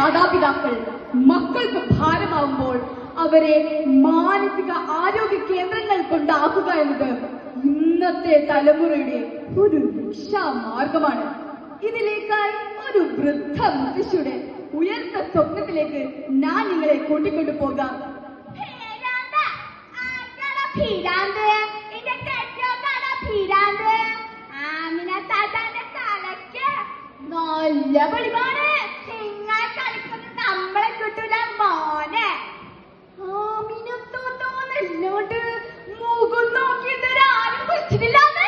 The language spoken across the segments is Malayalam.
മാതാപിതാക്കൾ മക്കൾക്ക് ഭാരമാവുമ്പോൾ അവരെ മാനസിക ആരോഗ്യ കേന്ദ്രങ്ങൾ കൊണ്ടാക്കുക എന്നത് ഇന്നത്തെ തലമുറയുടെ ഒരു രക്ഷാമാർഗമാണ്. ഇതിലേക്കായി ഒരു വൃദ്ധ മുത്തശ്ശിയുടെ ഉയർന്ന സ്വപ്നത്തിലേക്ക് ഞാൻ നിങ്ങളെ കൂട്ടിക്കൊണ്ടു പോകാം. നല്ല പൊളിമാണ്. നിങ്ങൾ കളിക്കുന്നത് നമ്മളെ കിട്ടൂല മോനെ. ആമിനത്തോന്നോട്ട് മുഖം നോക്കിയത് ആരും വിളിച്ചിട്ടില്ലാന്ന്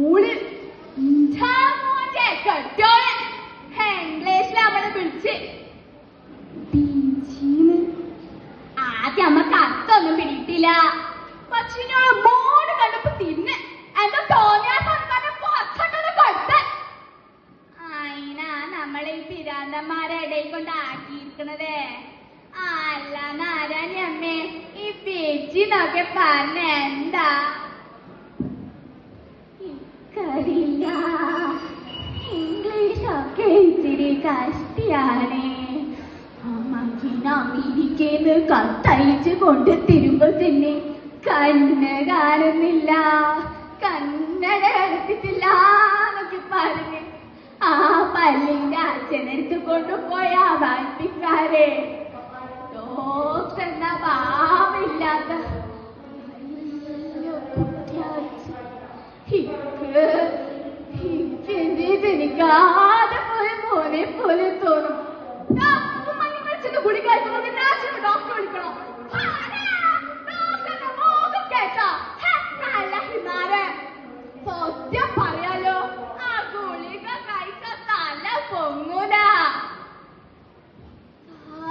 ഊള് കെട്ടോളെ ഇംഗ്ലീഷിൽ അവളെ വിളിച്ച് ആദ്യം അമ്മക്ക് അർത്ഥമൊന്നും പിടിയിട്ടില്ല. പക്ഷെ മോഡ് കണ്ടപ്പോ തിന്ന് എന്താ തോന്നിയ അതിനാ നമ്മളെ ഈ പിരാന്തന്മാരെ ഇടയിൽ കൊണ്ട് ആക്കിയിരിക്കണത്. അല്ല നാരായണമ്മേ ഈ പേച്ചി നോക്കെ പറഞ്ഞ എന്താ ഇക്കറിയില്ല. ഇംഗ്ലീഷൊക്കെ ഇച്ചിരി കഷ്ടിയാണ്. അമ്മക്കിന് അമേരിക്കന്ന് കത്തയച്ച് കൊണ്ട് തരുമ്പോ തന്നെ കണ്ണ് കാണുന്നില്ല, കന്നഡ എടുത്തിട്ടില്ല എന്നൊക്കെ പറഞ്ഞ് ആ പല്ലിന്റെ അച്ഛനെടുത്ത് കൊണ്ടുപോയ വാഴ്ത്തിക്കാരെ ഡോക്ടർ എന്ന ഭാവില്ലാത്ത ജനിക്കാതെ പോയ മോനെ പോലെ തോന്നും. ഗുളി കഴിക്കുന്നത് ഡോക്ടർ വിളിക്കണോ? സത്യം പറയാലോ, ആ ഗുളിക കഴിച്ച തല പൊങ്ങൂല.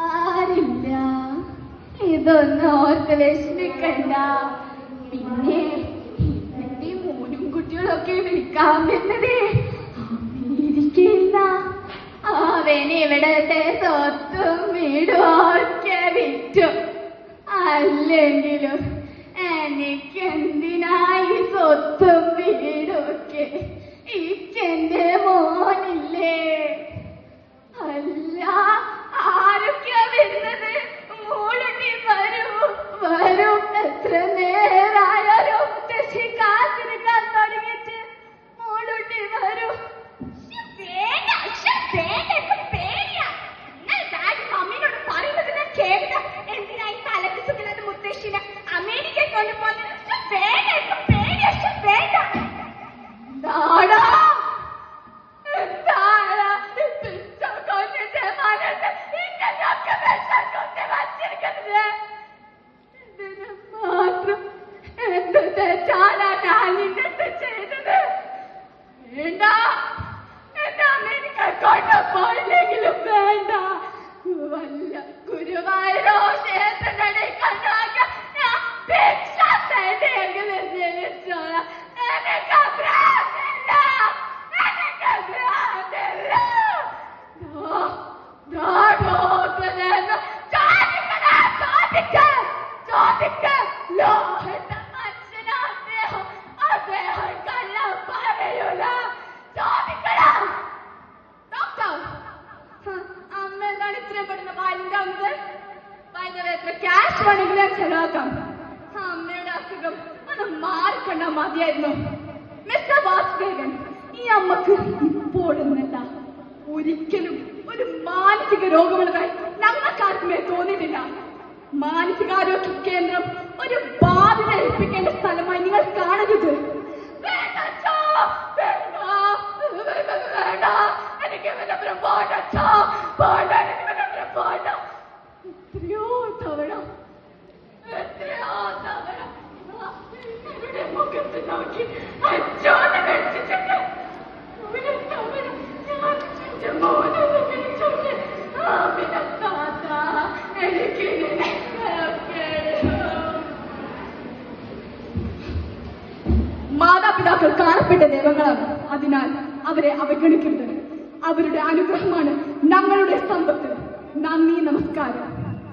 ആരില്ല, ഇതൊന്നും ഓർത്ത് വിഷമിക്കണ്ട. പിന്നെ ഇന്നത്തെ മോനും കുട്ടികളൊക്കെ വിളിക്കാൻ വരുന്നത് അമേരിക്കയില്ല. അവന് ഇവിടത്തെ സ്വത്തും വീടും ഒക്കെ വിറ്റു. അല്ലെങ്കിലും എനിക്കെന്തിനായി സ്വത്തും വീടൊക്കെ? ഇക്കെന്റെ മോനില്ലേ? അല്ല, ആരൊക്കെയാ വരുന്നത്? മോളുണ്ടി വരൂ വരൂ. എത്ര നേരായാലും മുത്തശ്ശി കാത്തിരിക്കാൻ തുടങ്ങിയിട്ട്. മോളുണ്ടി വരൂ. മമ്മിനോട് പറയുന്നത് ഞാൻ കേട്ട. എന്തിനായി തലക്ക് സുഖില്ലാത്ത മുത്തശ്ശിനെ അമേരിക്കയിൽ കൊണ്ടുപോകുന്നത്? മാത്രം എന്ത് തെറ്റാനാ ഞാൻ ഇന്നത്തെ ചെയ്തത്? വേണ്ട, എന്നെ അമേരിക്ക കൊണ്ടുപോയില്ലെങ്കിലും വേണ്ട. വല്ല ഗുരുവായൂരോ ക്ഷേത്രങ്ങളെ കണ്ടാക്കാൻ ഞാൻ ഭിക്ഷ തേടിയെങ്കിലും ജനിച്ചോളാം. എനിക്ക് ഭ്രാന്തില്ല, എനിക്ക് ഭ്രാന്തില്ല. അദ്ദേഹം കള്ളം പറയൂല. അമ്മ എന്താണ് ഇത്രയും പെടുന്ന പാലുണ്ടാവുന്നത്? എത്ര ക്യാഷ് വേണമെങ്കിലും ചെലവാക്കാം. അമ്മയുടെ അസുഖം അത് മാറിക്കണ്ട മതിയായിരുന്നു. മിസ്റ്റർ വാസുദേവൻ, ഈ അമ്മക്ക് ഇപ്പോഴൊന്നല്ല ഒരിക്കലും ഒരു മാനസിക രോഗമുള്ളതായി ഞങ്ങൾക്കാർക്കുമേ തോന്നിയിട്ടില്ല. മാനസികാരോഗ്യ കേന്ദ്രം ഒരു ബാധിത ഏൽപ്പിക്കേണ്ട സ്ഥലമായി നിങ്ങൾ കാണരുത്. എത്രയോ തവണ മുഖത്ത് നോക്കി അച്ഛനെ കഴിച്ചിട്ടുണ്ട്. മാതാപിതാക്കൾ കാണപ്പെട്ട ദൈവങ്ങളാണ്. അതിനാൽ അവരെ അവഗണിക്കരുത്. അവരുടെ അനുഗ്രഹമാണ് ഞങ്ങളുടെ സമ്പത്ത്. നന്ദി, നമസ്കാരം.